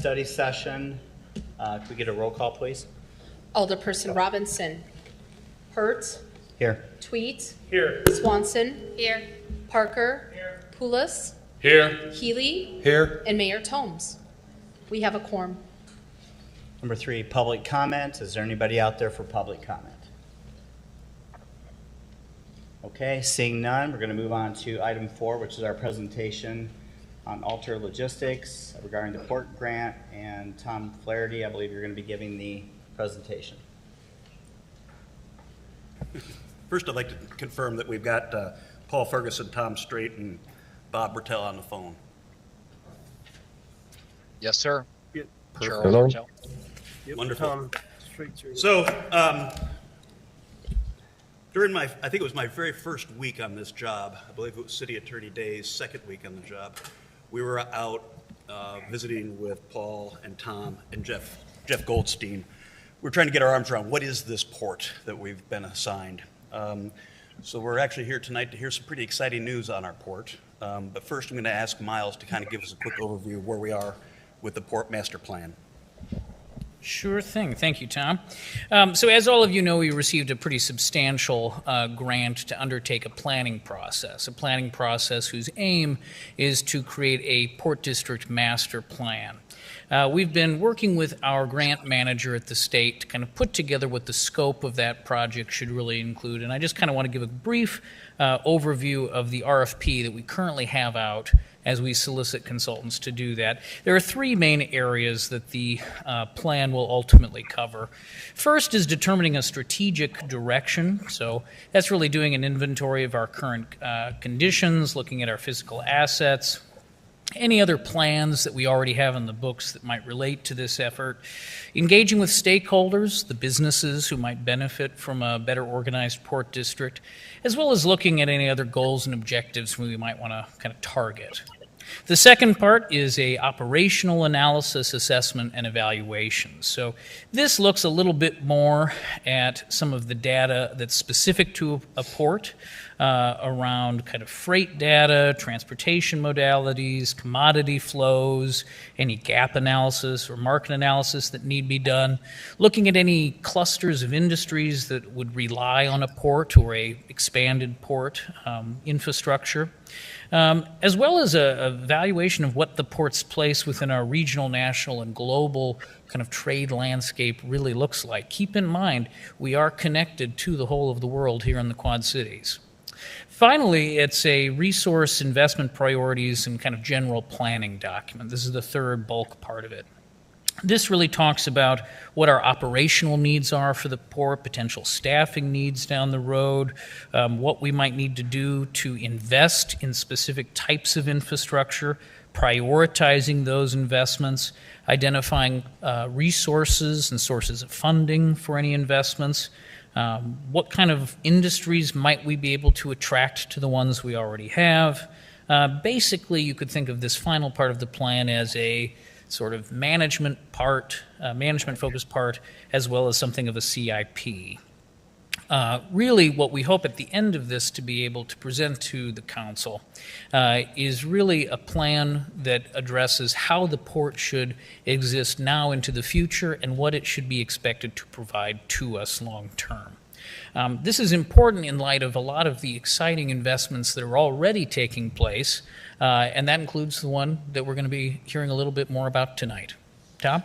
study session. Could we get a roll call, please? Alderperson Robinson. Hertz. Here. Tweet. Here. Swanson. Here. Parker. Here. Poulos. Here. Healy. Here. And Mayor Tomes. We have a quorum. Number 3, public comment. Is there anybody out there for public comment? Okay, seeing none, we're going to move on to item 4, which is our presentation on Alter Logistics regarding the port grant. And Tom Flaherty, I believe you're going to be giving the presentation. First, I'd like to confirm that we've got Paul Ferguson, Tom Strait, and Bob Bertel on the phone. Yes, sir. Yep. Charles Hello. Bertel. Yep. Wonderful. So, during I think it was my very first week on this job, I believe it was City Attorney Day's second week on the job, we were out visiting with Paul and Tom and Jeff Goldstein. We're trying to get our arms around what is this port that we've been assigned. So we're actually here tonight to hear some pretty exciting news on our port. But first I'm going to ask Miles to kind of give us a quick overview of where we are with the Port Master Plan. Sure thing. Thank you, Tom. So as all of you know, we received a pretty substantial grant to undertake a planning process whose aim is to create a Port District Master Plan. We've been working with our grant manager at the state to kind of put together what the scope of that project should really include. And I just kind of want to give a brief overview of the RFP that we currently have out as we solicit consultants to do that. There are 3 main areas that the plan will ultimately cover. First is determining a strategic direction. So that's really doing an inventory of our current conditions, looking at our physical assets, any other plans that we already have in the books that might relate to this effort, engaging with stakeholders, the businesses who might benefit from a better organized port district, as well as looking at any other goals and objectives we might want to kind of target. The second part is a operational analysis, assessment, and evaluation. So this looks a little bit more at some of the data that's specific to a port, around kind of freight data, transportation modalities, commodity flows, any gap analysis or market analysis that need be done, looking at any clusters of industries that would rely on a port or a expanded port infrastructure, as well as a evaluation of what the port's place within our regional, national, and global kind of trade landscape really looks like. Keep in mind, we are connected to the whole of the world here in the Quad Cities. Finally, it's a resource investment priorities and kind of general planning document. This is the third bulk part of it. This really talks about what our operational needs are for the port, potential staffing needs down the road, what we might need to do to invest in specific types of infrastructure, prioritizing those investments, identifying resources and sources of funding for any investments. What kind of industries might we be able to attract to the ones we already have? Basically, you could think of this final part of the plan as a sort of management-focused part, as well as something of a CIP. Really, what we hope at the end of this to be able to present to the council is really a plan that addresses how the port should exist now into the future and what it should be expected to provide to us long term. This is important in light of a lot of the exciting investments that are already taking place, and that includes the one that we're going to be hearing a little bit more about tonight. Tom?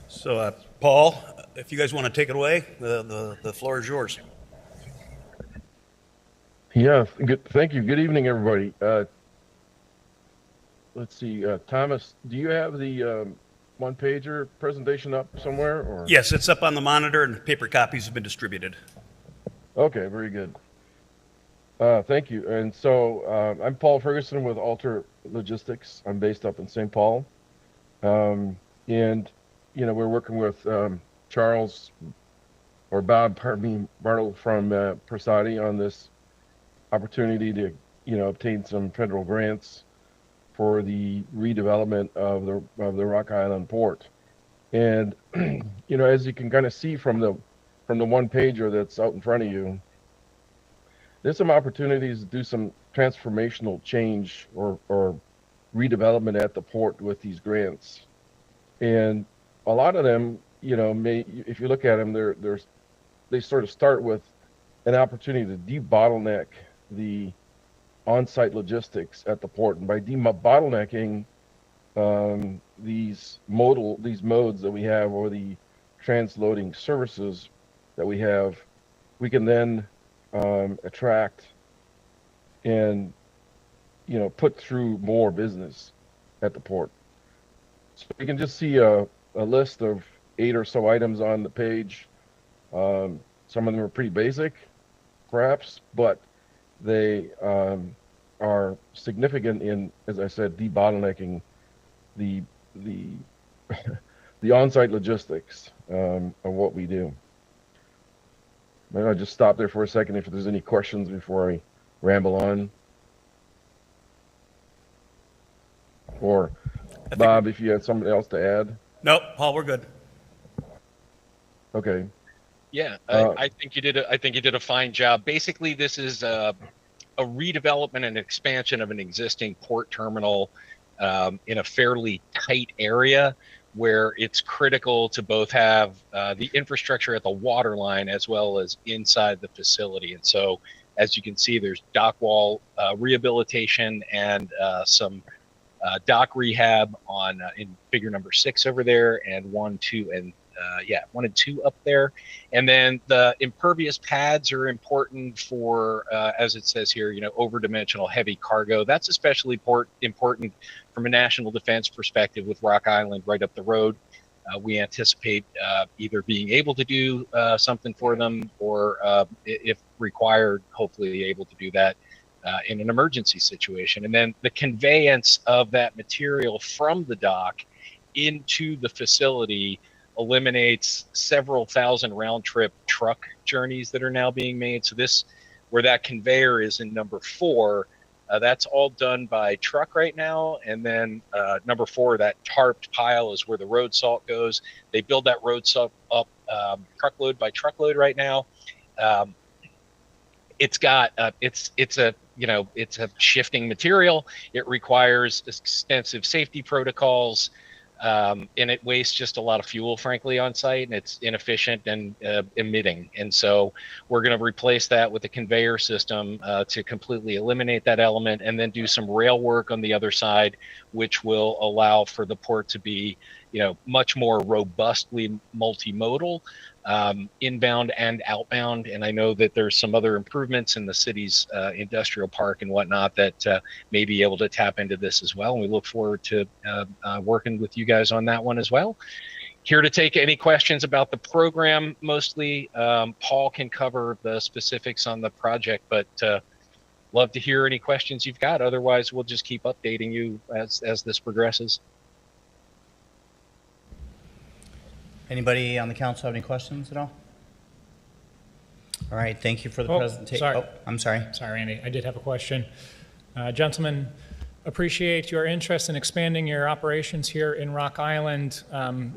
So, Paul, if you guys want to take it away, the floor is yours. Yeah, good. Thank you. Good evening, everybody. Let's see, Thomas, do you have the one-pager presentation up somewhere? Or? Yes, it's up on the monitor, and paper copies have been distributed. Okay, very good. Thank you. And so I'm Paul Ferguson with Alter Logistics. I'm based up in St. Paul. And, you know, we're working with Charles, or Bob, pardon me, Bartle from Persati on this opportunity to, you know, obtain some federal grants for the redevelopment of the Rock Island Port. And, you know, as you can kind of see from the one pager that's out in front of you, there's some opportunities to do some transformational change or redevelopment at the port with these grants. And a lot of them, if you look at them, they sort of start with an opportunity to debottleneck the on-site logistics at the port. And by debottlenecking these modes that we have, or the transloading services that we have, we can then attract and put through more business at the port. So you can just see a list of 8 or so items on the page. Some of them are pretty basic, perhaps, but they are significant in, as I said, debottlenecking the the on-site logistics of what we do. Maybe I'll just stop there for a second if there's any questions before I ramble on. Or Bob, if you had something else to add. Nope, Paul, we're good. Okay. Yeah, I think you did. I think you did a fine job. Basically, this is a redevelopment and expansion of an existing port terminal in a fairly tight area, where it's critical to both have the infrastructure at the water line as well as inside the facility. And so, as you can see, there's dock wall rehabilitation and some dock rehab on in figure number 6 over there, and 1, 2, and 1 and 2 up there. And then the impervious pads are important for, as it says here, over-dimensional heavy cargo. That's especially important from a national defense perspective with Rock Island right up the road. We anticipate either being able to do something for them, or if required, hopefully able to do that in an emergency situation. And then the conveyance of that material from the dock into the facility eliminates several thousand round-trip truck journeys that are now being made. So this, where that conveyor is in number 4, that's all done by truck right now. And then number 4, that tarped pile, is where the road salt goes. They build that road salt up truckload by truckload right now. It's got it's a shifting material. It requires extensive safety protocols. And it wastes just a lot of fuel, frankly, on site, and it's inefficient and emitting. And so we're going to replace that with a conveyor system to completely eliminate that element, and then do some rail work on the other side, which will allow for the port to be, much more robustly multimodal, inbound and outbound. And I know that there's some other improvements in the city's industrial park and whatnot that may be able to tap into this as well. And we look forward to working with you guys on that one as well. Here to take any questions about the program, mostly. Paul can cover the specifics on the project, but love to hear any questions you've got. Otherwise, we'll just keep updating you as this progresses. Anybody on the council have any questions at all? All right, thank you for the presentation. Sorry. Oh, I'm sorry. Sorry, Andy. I did have a question. Gentlemen, appreciate your interest in expanding your operations here in Rock Island.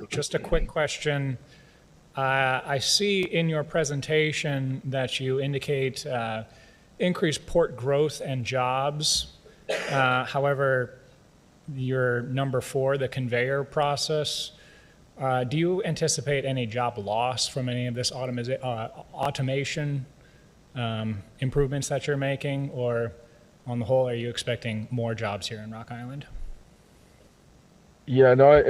Just a quick question. I see in your presentation that you indicate increased port growth and jobs. However, your number 4, the conveyor process, do you anticipate any job loss from any of this automation improvements that you're making, or on the whole, are you expecting more jobs here in Rock Island? Yeah, no,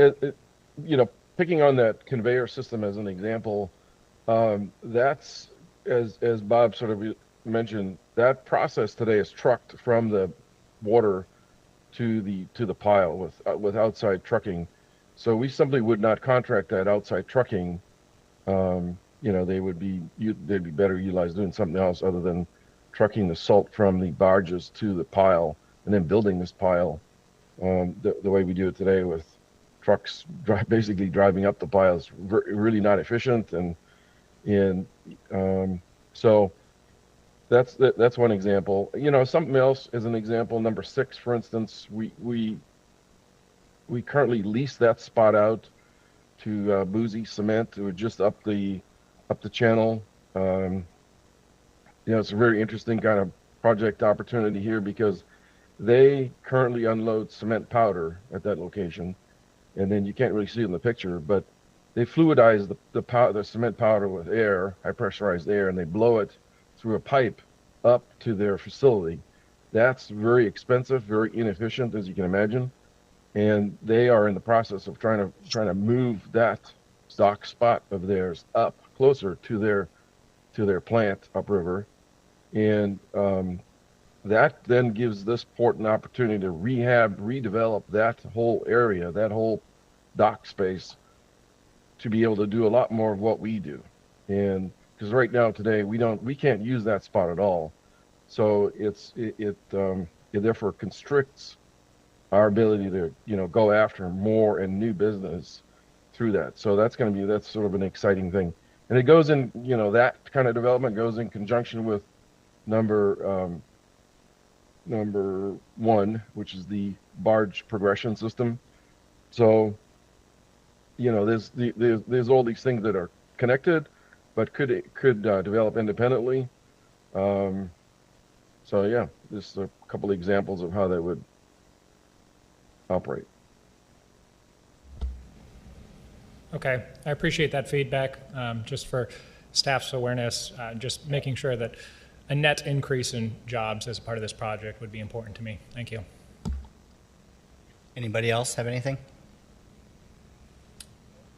picking on that conveyor system as an example, that's, as Bob sort of mentioned, that process today is trucked from the water to the pile with outside trucking. So we simply would not contract that outside trucking. They'd be better utilized doing something else other than trucking the salt from the barges to the pile and then building this pile the way we do it today, with trucks basically driving up the pile, is really not efficient. And so that's one example. Something else as an example, number 6, for instance, we currently lease that spot out to Boozy Cement, who are just up the channel. It's a very interesting kind of project opportunity here, because they currently unload cement powder at that location, and then you can't really see it in the picture, but they fluidize the cement powder with air, high pressurized air, and they blow it through a pipe up to their facility. That's very expensive, very inefficient, as you can imagine, and they are in the process of trying to move that dock spot of theirs up closer to their plant upriver, and that then gives this port an opportunity to redevelop that whole area, that whole dock space, to be able to do a lot more of what we do. And because right now today we can't use that spot at all, so it therefore constricts our ability to go after more and new business through that. So that's sort of an exciting thing, and it goes in that kind of development goes in conjunction with number one, which is the barge progression system. So, there's all these things that are connected, but could develop independently. So yeah, just a couple of examples of how that would operate. Okay, I appreciate that feedback. Just for staff's awareness, just making sure that a net increase in jobs as a part of this project would be important to me. Thank you. Anybody else have anything?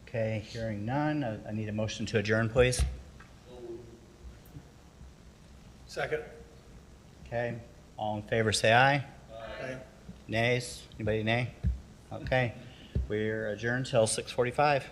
Okay, hearing none, I need a motion to adjourn, please. Second. Okay, all in favor say aye. Aye. Nays? Anybody nay? Okay, we're adjourned till 6:45.